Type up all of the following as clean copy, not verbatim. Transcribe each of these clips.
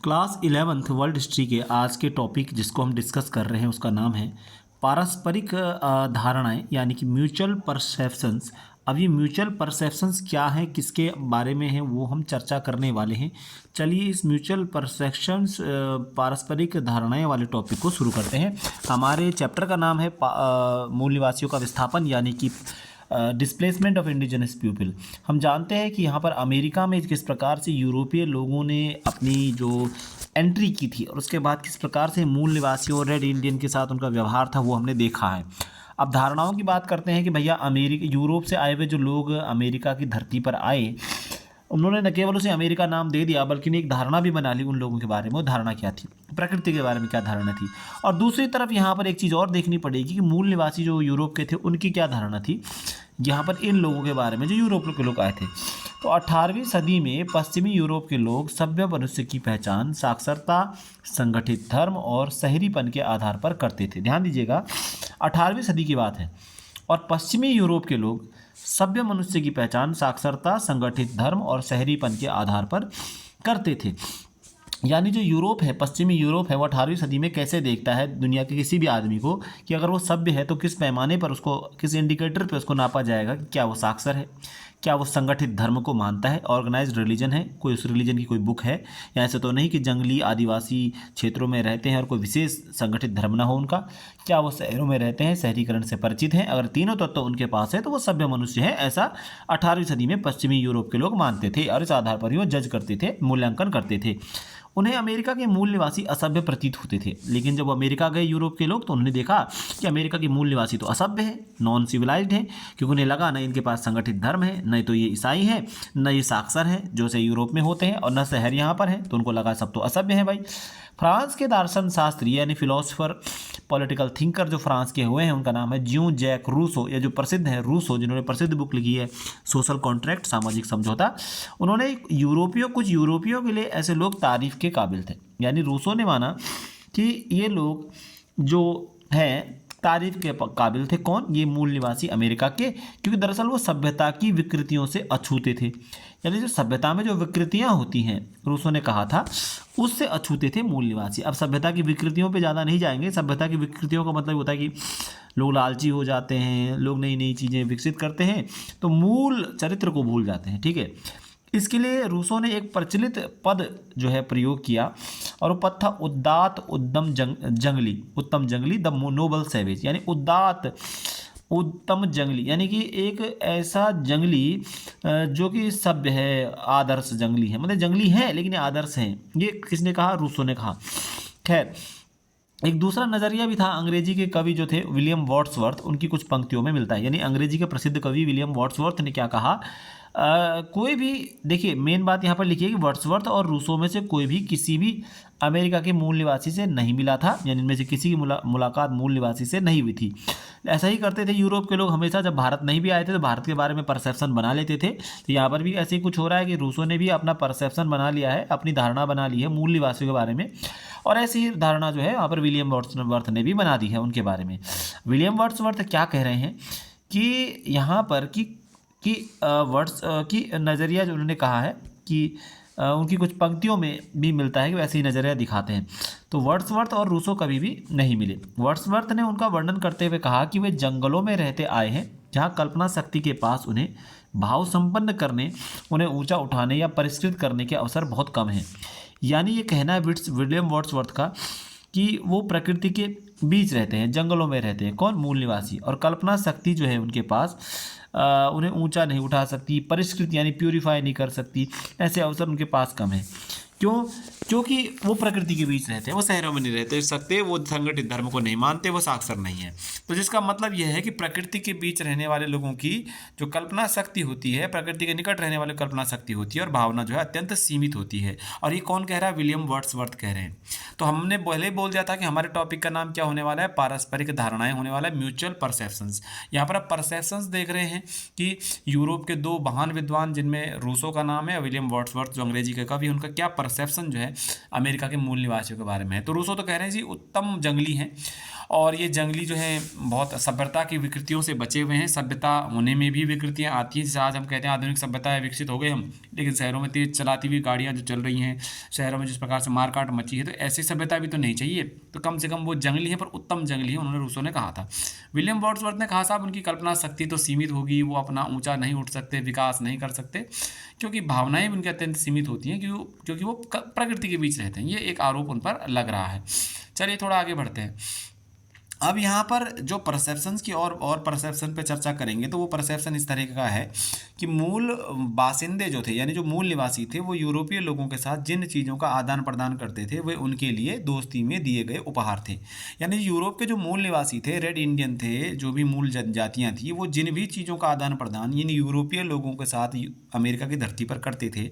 Class 11th world history के आज के टॉपिक जिसको हम डिस्कस कर रहे हैं उसका नाम है पारस्परिक धारणाएं यानी कि म्यूचुअल परसेप्शंस। अब ये म्यूचुअल परसेप्शंस क्या हैं, किसके बारे में है, वो हम चर्चा करने वाले हैं। चलिए इस म्यूचुअल परसेप्शंस पारस्परिक धारणाएं वाले टॉपिक को शुरू करते हैं। हमारे चैप्टर का नाम है मूल निवासियों का विस्थापन यानी कि डिस्प्लेसमेंट ऑफ इंडिजिनस पीपल। हम जानते हैं कि यहाँ पर अमेरिका में किस प्रकार से यूरोपीय लोगों ने अपनी जो एंट्री की थी और उसके बाद किस प्रकार से मूल निवासियों और रेड इंडियन के साथ उनका व्यवहार था, वो हमने देखा है। अब धारणाओं की बात करते हैं कि भैया अमेरिका यूरोप से आए हुए जो लोग अमेरिका की धरती पर आए, उन्होंने न केवल उसे अमेरिका नाम दे दिया बल्कि एक धारणा भी बना ली उन लोगों के बारे में। वो धारणा क्या थी, प्रकृति के बारे में क्या धारणा थी। और दूसरी तरफ यहाँ पर एक चीज़ और देखनी पड़ेगी कि मूल निवासी जो यूरोप के थे उनकी क्या धारणा थी यहाँ पर इन लोगों के बारे में जो यूरोप के लोग आए थे। तो 18वीं सदी में पश्चिमी यूरोप के लोग सभ्य मनुष्य की पहचान साक्षरता, संगठित धर्म और शहरीपन के आधार पर करते थे। ध्यान दीजिएगा, 18वीं सदी की बात है और पश्चिमी यूरोप के लोग सभ्य मनुष्य की पहचान साक्षरता, संगठित धर्म और शहरीपन के आधार पर करते थे। यानी जो यूरोप है, पश्चिमी यूरोप है, वो 18वीं सदी में कैसे देखता है दुनिया के किसी भी आदमी को कि अगर वो सभ्य है तो किस पैमाने पर उसको, किस इंडिकेटर पे उसको नापा जाएगा कि क्या वो साक्षर है, क्या वो संगठित धर्म को मानता है, ऑर्गेनाइज्ड रिलीजन है, कोई उस रिलीजन की कोई बुक है, या ऐसे तो नहीं कि जंगली आदिवासी क्षेत्रों में रहते हैं और कोई विशेष संगठित धर्म ना हो उनका, क्या वो शहरों में रहते हैं, शहरीकरण से परिचित हैं। अगर तीनों तत्व उनके पास है तो वो सभ्य मनुष्य है, ऐसा 18वीं सदी में पश्चिमी यूरोप के लोग मानते थे और इस आधार पर ही वो जज करते थे, मूल्यांकन करते थे। उन्हें अमेरिका के मूल निवासी असभ्य प्रतीत होते थे, लेकिन जब अमेरिका गए यूरोप के लोग तो उन्होंने देखा कि अमेरिका के मूल निवासी तो असभ्य है, नॉन सिविलाइज्ड है, क्योंकि उन्हें लगा न इनके पास संगठित धर्म है, न तो ये ईसाई हैं, न ये साक्षर हैं जो से यूरोप में होते हैं, और न शहर यहाँ पर है, तो उनको लगा सब तो असभ्य है भाई। फ्रांस के दार्शन शास्त्री यानी फिलोसफर, पॉलिटिकल थिंकर जो फ्रांस के हुए हैं उनका नाम है ज्यूं जैक रूसो, ये जो प्रसिद्ध है रूसो, जिन्होंने प्रसिद्ध बुक लिखी है सोशल कॉन्ट्रैक्ट, सामाजिक समझौता। उन्होंने कुछ यूरोपियों के लिए ऐसे लोग तारीफ के काबिल थे। यानी रूसो ने माना कि ये लोग जो हैं तारीफ के काबिल थे। कौन? ये मूल निवासी अमेरिका के, क्योंकि दरअसल वो सभ्यता की विकृतियों से अछूते थे। यानी जो सभ्यता में जो विकृतियां होती हैं, रूसो ने कहा था, उससे अछूते थे मूल निवासी। अब सभ्यता की विकृतियों पे ज़्यादा नहीं जाएंगे। सभ्यता की विकृतियों का मतलब होता है कि लोग लालची हो जाते हैं, लोग नई नई चीज़ें विकसित करते हैं तो मूल चरित्र को भूल जाते हैं। ठीक है, इसके लिए रूसो ने एक प्रचलित पद जो है प्रयोग किया और वो पद था उदात्त उत्तम जंगली द नोबल सैवेज। यानी उदात्त उत्तम जंगली, यानी कि एक ऐसा जंगली जो कि सभ्य है, आदर्श जंगली है, मतलब जंगली है लेकिन ये आदर्श हैं। ये किसने कहा? रूसो ने कहा। खैर, एक दूसरा नज़रिया भी था अंग्रेजी के कवि जो थे विलियम वर्ड्सवर्थ, उनकी कुछ पंक्तियों में मिलता है। यानी अंग्रेजी के प्रसिद्ध कवि विलियम वर्ड्सवर्थ ने क्या कहा, कोई भी, देखिए मेन बात यहाँ पर लिखिए कि वर्ड्सवर्थ और रूसो में से कोई भी किसी भी अमेरिका के मूल निवासी से नहीं मिला था, यानी इनमें से किसी की मुलाकात मूल निवासी से नहीं हुई थी। ऐसा ही करते थे यूरोप के लोग हमेशा, जब भारत नहीं भी आए थे तो भारत के बारे में परसेप्शन बना लेते थे। तो यहाँ पर भी ऐसे ही कुछ हो रहा है कि रूसो ने भी अपना परसेप्शन बना लिया है, अपनी धारणा बना ली है मूल निवासियों के बारे में, और ऐसी ही धारणा जो है यहाँ पर विलियम वर्ड्सवर्थ ने भी बना दी है उनके बारे में। विलियम वर्ड्सवर्थ क्या कह रहे हैं कि यहाँ पर कि वर्ड्स की नज़रिया जो उन्होंने कहा है कि उनकी कुछ पंक्तियों में भी मिलता है कि वैसे ही नज़रिया दिखाते हैं। तो वर्ड्सवर्थ और रूसो कभी भी नहीं मिले। वर्ड्सवर्थ ने उनका वर्णन करते हुए कहा कि वे जंगलों में रहते आए हैं जहाँ कल्पना शक्ति के पास उन्हें भाव संपन्न करने, उन्हें ऊंचा उठाने या परिष्कृत करने के अवसर बहुत कम हैं। यानी ये कहना है विलियम वर्ड्सवर्थ का कि वो प्रकृति के बीच रहते हैं, जंगलों में रहते हैं। कौन? मूल निवासी। और कल्पना शक्ति जो है उनके पास उन्हें ऊंचा नहीं उठा सकती, परिष्कृत यानी प्यूरिफाई नहीं कर सकती, ऐसे अवसर उनके पास कम है। क्यों? क्योंकि वो प्रकृति के बीच रहते हैं, वो शहरों में नहीं रहते सकते, वो संगठित धर्म को नहीं मानते, वो साक्षर नहीं है। तो जिसका मतलब यह है कि प्रकृति के बीच रहने वाले लोगों की जो कल्पना शक्ति होती है, प्रकृति के निकट रहने वाले कल्पना शक्ति होती है और भावना जो है अत्यंत सीमित होती है। और ये कौन कह रहा है? विलियम वर्ड्सवर्थ कह रहे हैं। तो हमने पहले बोल दिया था कि हमारे टॉपिक का नाम क्या होने वाला है, पारस्परिक धारणाएं होने वाला है, म्यूचुअल परसेप्शंस। यहाँ पर आप परसेप्शंस देख रहे हैं कि यूरोप के दो महान विद्वान जिनमें रूसो का नाम है और विलियम वर्ड्सवर्थ जो अंग्रेजी के कवि, उनका क्या परसेप्शन जो है अमेरिका के मूल निवासियों के बारे में है। तो रूसो तो कह रहे हैं जी उत्तम जंगली हैं और ये जंगली जो है बहुत सभ्यता की विकृतियों से बचे हुए हैं। सभ्यता होने में भी विकृतियां आती हैं, जैसे आज हम कहते हैं आधुनिक सभ्यता है, विकसित हो गए हम, लेकिन शहरों में तेज चलाती हुई गाड़ियां जो चल रही हैं, शहरों में जिस प्रकार से मारकाट मची है, तो ऐसी सभ्यता भी तो नहीं चाहिए। तो कम से कम वो जंगली है पर उत्तम जंगली है, उन्होंने रूसो ने कहा था। विलियम वर्ड्सवर्थ ने कहा साहब उनकी कल्पना शक्ति तो सीमित होगी, वो अपना ऊंचा नहीं उठ सकते, विकास नहीं कर सकते, क्योंकि भावनाएं उनकी अत्यंत सीमित होती हैं, क्योंकि वो प्रकृति के बीच रहते हैं। ये एक आरोप उन पर लग रहा है। चलिए थोड़ा आगे बढ़ते हैं। अब यहाँ पर जो परसेप्शंस की और परसेप्शन पे चर्चा करेंगे, तो वो परसेप्शन इस तरह का है कि मूल बासिंदे जो थे, यानी जो मूल निवासी थे, वो यूरोपीय लोगों के साथ जिन चीज़ों का आदान प्रदान करते थे वे उनके लिए दोस्ती में दिए गए उपहार थे। यानी यूरोप के जो मूल निवासी थे, रेड इंडियन थे, जो भी मूल जनजातियाँ थी, वो जिन भी चीज़ों का आदान प्रदान इन यूरोपीय लोगों के साथ अमेरिका की धरती पर करते थे,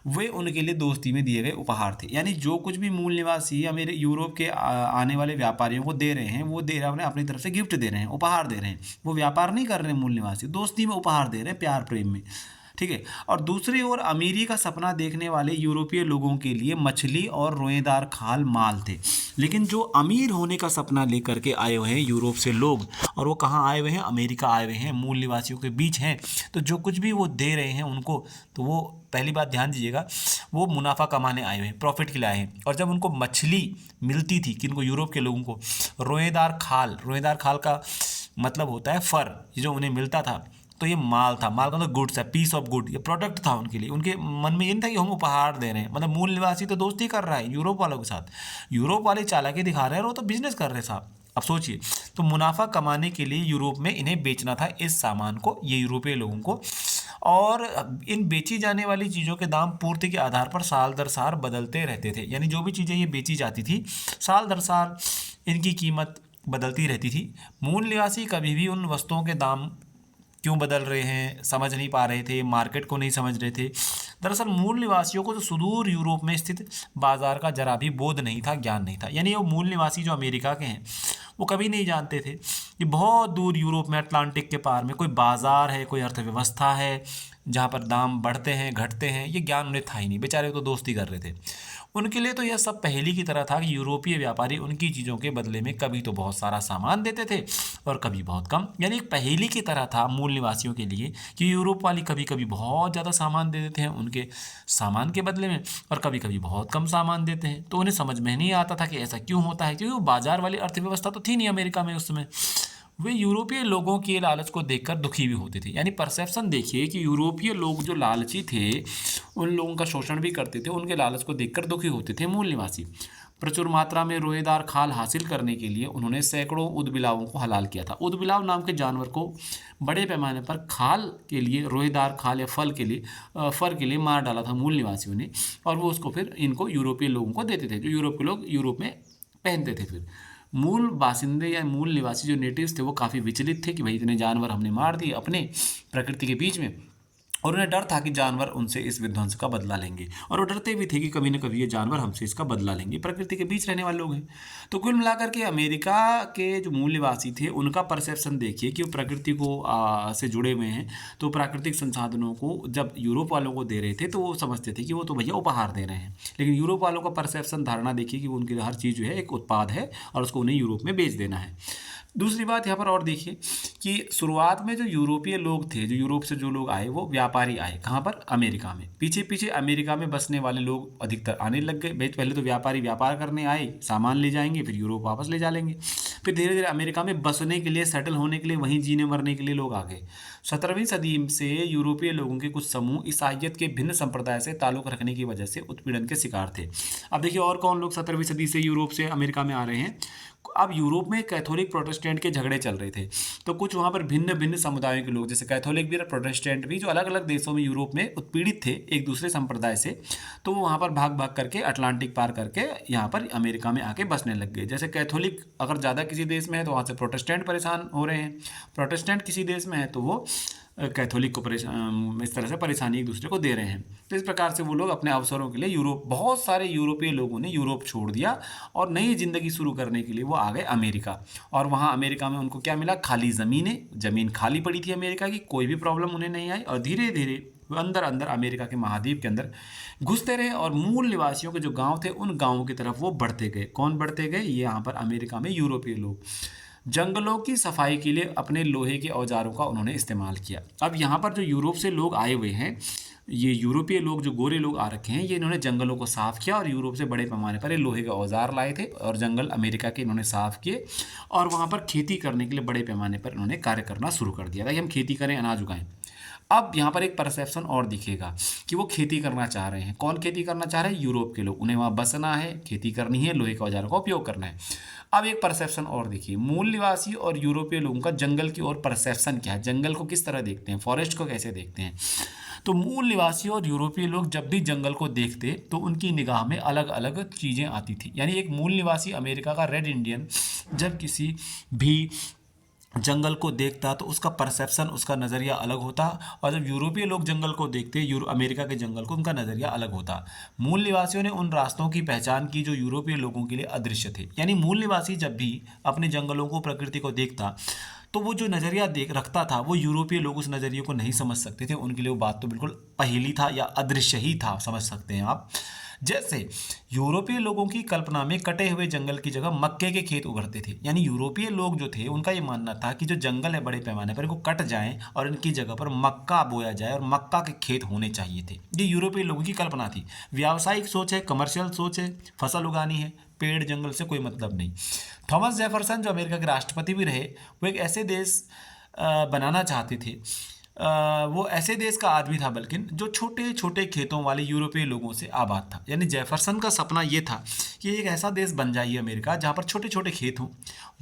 वे उनके लिए दोस्ती में दिए गए उपहार थे। यानी जो कुछ भी मूल निवासी मेरे यूरोप के आने वाले व्यापारियों को दे रहे हैं, वो दे रहे हैं अपनी तरफ से, गिफ्ट दे रहे हैं, उपहार दे रहे हैं। वो व्यापार नहीं कर रहे हैं, मूल निवासी दोस्ती में उपहार दे रहे हैं, प्यार प्रेम में, ठीक है। और दूसरी ओर अमीरी का सपना देखने वाले यूरोपीय लोगों के लिए मछली और रोएदार खाल माल थे। लेकिन जो अमीर होने का सपना लेकर के आए हुए हैं यूरोप से लोग, और वो कहाँ आए हुए हैं, अमेरिका आए हुए हैं, मूल निवासियों के बीच हैं, तो जो कुछ भी वो दे रहे हैं उनको, तो वो पहली बात ध्यान दीजिएगा, वो मुनाफा कमाने आए हुए हैं, प्रॉफिट के लिए आए हैं। और जब उनको मछली मिलती थी, किनको, यूरोप के लोगों को, रोएदार खाल का मतलब होता है फर, ये जो उन्हें मिलता था, तो ये माल था, माल का मतलब गुड्स है, पीस ऑफ गुड, ये प्रोडक्ट था उनके लिए। उनके मन में ये नहीं था कि हम उपहार दे रहे हैं, मतलब मूल निवासी तो दोस्ती कर रहा है यूरोप वालों के साथ, यूरोप वाले चालाकी दिखा रहे हैं और वो तो बिजनेस कर रहे हैं साहब। अब सोचिए, तो मुनाफा कमाने के लिए यूरोप में इन्हें बेचना था इस सामान को, ये यूरोपीय लोगों को। और इन बेची जाने वाली चीज़ों के दाम पूर्ति के आधार पर साल दर साल बदलते रहते थे। यानी जो भी चीज़ें ये बेची जाती थी, साल दर साल इनकी कीमत बदलती रहती थी। मूल निवासी कभी भी उन वस्तुओं के दाम क्यों बदल रहे हैं समझ नहीं पा रहे थे, मार्केट को नहीं समझ रहे थे। दरअसल मूल निवासियों को तो सुदूर यूरोप में स्थित बाजार का जरा भी बोध नहीं था, ज्ञान नहीं था। यानी वो मूल निवासी जो अमेरिका के हैं, वो कभी नहीं जानते थे कि बहुत दूर यूरोप में, अटलांटिक के पार में कोई बाजार है, कोई अर्थव्यवस्था है जहाँ पर दाम बढ़ते हैं घटते हैं, ये ज्ञान उन्हें था ही नहीं। बेचारे तो दोस्ती कर रहे थे। उनके लिए तो यह सब पहेली की तरह था कि यूरोपीय व्यापारी उनकी चीज़ों के बदले में कभी तो बहुत सारा सामान देते थे और कभी बहुत कम। यानी एक पहेली की तरह था मूल निवासियों के लिए कि यूरोप वाली कभी कभी बहुत ज़्यादा सामान दे देते हैं उनके सामान के बदले में, और कभी कभी बहुत कम सामान देते हैं। तो उन्हें समझ में नहीं आता था कि ऐसा क्यों होता है, क्योंकि वो बाजार वाली अर्थव्यवस्था तो थी नहीं अमेरिका में उस समय। वे यूरोपीय लोगों के लालच को देखकर दुखी भी होते थे। यानी परसेप्शन देखिए कि यूरोपीय लोग जो लालची थे, उन लोगों का शोषण भी करते थे, उनके लालच को देखकर दुखी होते थे मूल निवासी। प्रचुर मात्रा में रोएदार खाल हासिल करने के लिए उन्होंने सैकड़ों ऊदबिलावों को हलाल किया था। ऊदबिलाव नाम के जानवर को बड़े पैमाने पर खाल के लिए, रोएदार खाल या फर के लिए मार डाला था मूल निवासियों ने, और वो उसको फिर इनको यूरोपीय लोगों को देते थे, जो यूरोप के लोग यूरोप में पहनते थे। फिर मूल बासिंदे या मूल निवासी जो नेटिव्स थे, वो काफ़ी विचलित थे कि भाई इतने जानवर हमने मार दिए अपने प्रकृति के बीच में, और उन्हें डर था कि जानवर उनसे इस विध्वंस का बदला लेंगे, और वो डरते भी थे कि कभी न कभी ये जानवर हमसे इसका बदला लेंगे। प्रकृति के बीच रहने वाले लोग हैं। तो कुल मिलाकर के अमेरिका के जो मूल निवासी थे, उनका परसेप्शन देखिए कि वो प्रकृति को से जुड़े हुए हैं। तो प्राकृतिक संसाधनों को जब यूरोप वालों को दे रहे थे, तो वो समझते थे कि वो तो भैया उपहार दे रहे हैं। लेकिन यूरोप वालों का परसेप्शन, धारणा देखिए कि उनकी हर चीज़ जो है एक उत्पाद है और उसको उन्हें यूरोप में बेच देना है। दूसरी बात यहाँ पर और देखिए कि शुरुआत में जो यूरोपीय लोग थे, जो यूरोप से जो लोग आए, वो व्यापारी आए। कहाँ पर? अमेरिका में। पीछे पीछे अमेरिका में बसने वाले लोग अधिकतर आने लग गए। पहले तो व्यापारी व्यापार करने आए, सामान ले जाएंगे, फिर यूरोप वापस ले जा लेंगे। फिर धीरे धीरे अमेरिका में बसने के लिए, सेटल होने के लिए, वहीं जीने मरने के लिए लोग आ गए। 17वीं सदी से यूरोपीय लोगों के कुछ समूह ईसाइयत के भिन्न संप्रदाय से ताल्लुक रखने की वजह से उत्पीड़न के शिकार थे। अब देखिए और कौन लोग 17वीं सदी से यूरोप से अमेरिका में आ रहे हैं। अब यूरोप में कैथोलिक प्रोटेस्टेंट के झगड़े चल रहे थे, तो कुछ वहाँ पर भिन्न भिन्न समुदायों के लोग, जैसे कैथोलिक भी और प्रोटेस्टेंट भी, जो अलग अलग देशों में यूरोप में उत्पीड़ित थे एक दूसरे संप्रदाय से, तो वो वहाँ पर भाग भाग करके अटलांटिक पार करके यहाँ पर अमेरिका में आके बसने लग गए। जैसे कैथोलिक अगर ज़्यादा किसी देश में है तो वहाँ से प्रोटेस्टेंट परेशान हो रहे हैं, प्रोटेस्टेंट किसी देश में है तो वो कैथोलिक को इस तरह से परेशानी एक दूसरे को दे रहे हैं। तो इस प्रकार से वो लोग अपने अवसरों के लिए यूरोप, बहुत सारे यूरोपीय लोगों ने यूरोप छोड़ दिया और नई ज़िंदगी शुरू करने के लिए वो आ गए अमेरिका। और वहाँ अमेरिका में उनको क्या मिला? खाली ज़मीन खाली पड़ी थी अमेरिका की, कोई भी प्रॉब्लम उन्हें नहीं आई। और धीरे धीरे वो अंदर अंदर अमेरिका के महाद्वीप के अंदर घुसते रहे और मूल निवासियों के जो गांव थे उन गांवों की तरफ वो बढ़ते गए। कौन बढ़ते गए? ये यहाँ पर अमेरिका में यूरोपीय लोग। जंगलों की सफाई के लिए अपने लोहे के औजारों का उन्होंने इस्तेमाल किया। अब यहाँ पर जो यूरोप से लोग आए हुए हैं, ये यूरोपीय लोग, जो गोरे लोग आ रखे हैं, ये इन्होंने जंगलों को साफ़ किया और यूरोप से बड़े पैमाने पर ये लोहे के औजार लाए थे और जंगल अमेरिका के इन्होंने साफ़ किए और वहाँ पर खेती करने के लिए बड़े पैमाने पर इन्होंने कार्य करना शुरू कर दिया था कि हम खेती करें, अनाज उगाएं। अब यहाँ पर एक परसेप्शन और दिखेगा कि वो खेती करना चाह रहे हैं। कौन खेती करना चाह रहे हैं? यूरोप के लोग। उन्हें वहाँ बसना है, खेती करनी है, लोहे के औजारों का उपयोग करना है। अब एक परसेप्शन और देखिए, मूल निवासी और यूरोपीय लोगों का जंगल की ओर परसेप्शन क्या है, जंगल को किस तरह देखते हैं, फॉरेस्ट को कैसे देखते हैं। तो मूल निवासी और यूरोपीय लोग जब भी जंगल को देखते तो उनकी निगाह में अलग अलग चीज़ें आती थी। यानी एक मूल निवासी अमेरिका का रेड इंडियन जब किसी भी जंगल को देखता तो उसका परसेप्शन, उसका नज़रिया अलग होता, और जब यूरोपीय लोग जंगल को देखते, अमेरिका के जंगल को, उनका नज़रिया अलग होता। मूल निवासियों ने उन रास्तों की पहचान की जो यूरोपीय लोगों के लिए अदृश्य थे। यानी मूल निवासी जब भी अपने जंगलों को, प्रकृति को देखता तो वो जो नज़रिया रखता था वो यूरोपीय लोग उस नज़रिए को नहीं समझ सकते थे। उनके लिए वो बात तो बिल्कुल पहेली था या अदृश्य ही था, समझ सकते हैं आप। जैसे यूरोपीय लोगों की कल्पना में कटे हुए जंगल की जगह मक्के के खेत उभरते थे। यानी यूरोपीय लोग जो थे उनका ये मानना था कि जो जंगल है बड़े पैमाने पर, इनको कट जाएं और इनकी जगह पर मक्का बोया जाए और मक्का के खेत होने चाहिए थे। ये यूरोपीय लोगों की कल्पना थी। व्यावसायिक सोच है, कमर्शियल सोच है, फसल उगानी है, पेड़ जंगल से कोई मतलब नहीं। थॉमस जेफरसन जो अमेरिका के राष्ट्रपति भी रहे, वो एक ऐसे देश बनाना चाहते थे, वो ऐसे देश का आदमी था बल्कि जो छोटे छोटे खेतों वाले यूरोपीय लोगों से आबाद था। यानी जेफरसन का सपना ये था कि एक ऐसा देश बन जाइए अमेरिका जहाँ पर छोटे छोटे खेत हों,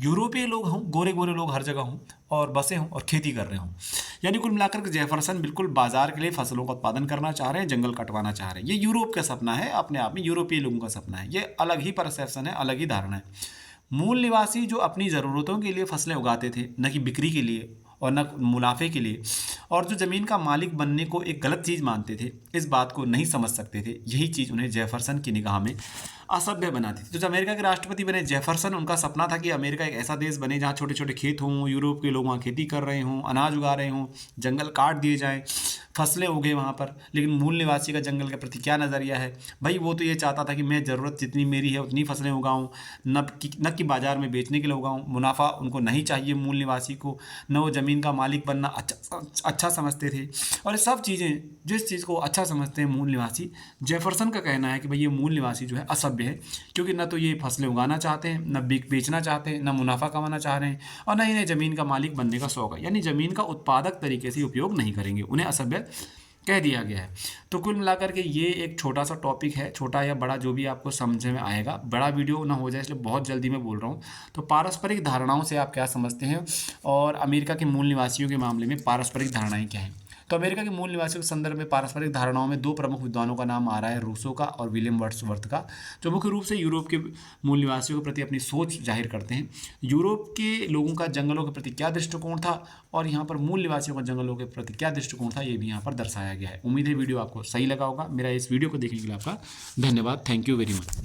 यूरोपीय लोग हों, गोरे गोरे लोग हर जगह हों और बसे हों और खेती कर रहे हों। यानी कुल मिलाकर के जेफरसन बिल्कुल बाजार के लिए फसलों का उत्पादन करना चाह रहे हैं, जंगल कटवाना चाह रहे हैं। ये यूरोप का सपना है, अपने आप में यूरोपीय लोगों का सपना है। ये अलग ही परसेप्शन है, अलग ही धारणा है। मूल निवासी जो अपनी ज़रूरतों के लिए फसलें उगाते थे, न कि बिक्री के लिए और न मुनाफे के लिए, और जो ज़मीन का मालिक बनने को एक गलत चीज़ मानते थे, इस बात को नहीं समझ सकते थे। यही चीज़ उन्हें जेफरसन की निगाह में असभ्य बनाती थी। तो जब अमेरिका के राष्ट्रपति बने जेफरसन, उनका सपना था कि अमेरिका एक ऐसा देश बने जहाँ छोटे छोटे खेत हों, यूरोप के लोग वहाँ खेती कर रहे हों, अनाज उगा रहे हों, जंगल काट दिए जाएँ, फसलें उगे वहाँ पर। लेकिन मूल निवासी का जंगल के प्रति क्या नज़रिया है? भाई वो तो ये चाहता था कि मैं ज़रूरत जितनी मेरी है उतनी फसलें उगाऊँ, न कि बाज़ार में बेचने के लिए उगाऊँ। मुनाफा उनको नहीं चाहिए मूल निवासी को, न वो ज़मीन का मालिक बनना अच्छा समझते थे। और ये सब चीज़ें, जिस चीज़ को अच्छा समझते हैं मूल निवासी, जेफरसन का कहना है कि भाई ये मूल निवासी जो है असभ्य है, क्योंकि न तो ये फसलें उगाना चाहते हैं, न बेचना चाहते हैं, न मुनाफा कमाना चाह रहे हैं, और न इन्हें ज़मीन का मालिक बनने का शौक है। यानी ज़मीन का उत्पादक तरीके से उपयोग नहीं करेंगे, उन्हें असभ्य कह दिया गया है। तो कुल मिलाकर के ये एक छोटा सा टॉपिक है, छोटा या बड़ा जो भी आपको समझ में आएगा, बड़ा वीडियो ना हो जाए इसलिए बहुत जल्दी मैं बोल रहा हूँ। तो पारस्परिक धारणाओं से आप क्या समझते हैं और अमेरिका के मूल निवासियों के मामले में पारस्परिक धारणाएं क्या हैं? तो अमेरिका के मूल निवासियों के संदर्भ में पारस्परिक धारणाओं में दो प्रमुख विद्वानों का नाम आ रहा है, रूसो का और विलियम वर्ड्सवर्थ का, जो मुख्य रूप से यूरोप के मूल निवासियों के प्रति अपनी सोच जाहिर करते हैं। यूरोप के लोगों का जंगलों के प्रति क्या दृष्टिकोण था और यहाँ पर मूल निवासियों का जंगलों के प्रति क्या दृष्टिकोण था, ये भी यहाँ पर दर्शाया गया है। उम्मीद है वीडियो आपको सही लगा होगा। मेरा इस वीडियो को देखने के लिए आपका धन्यवाद। Thank you very much.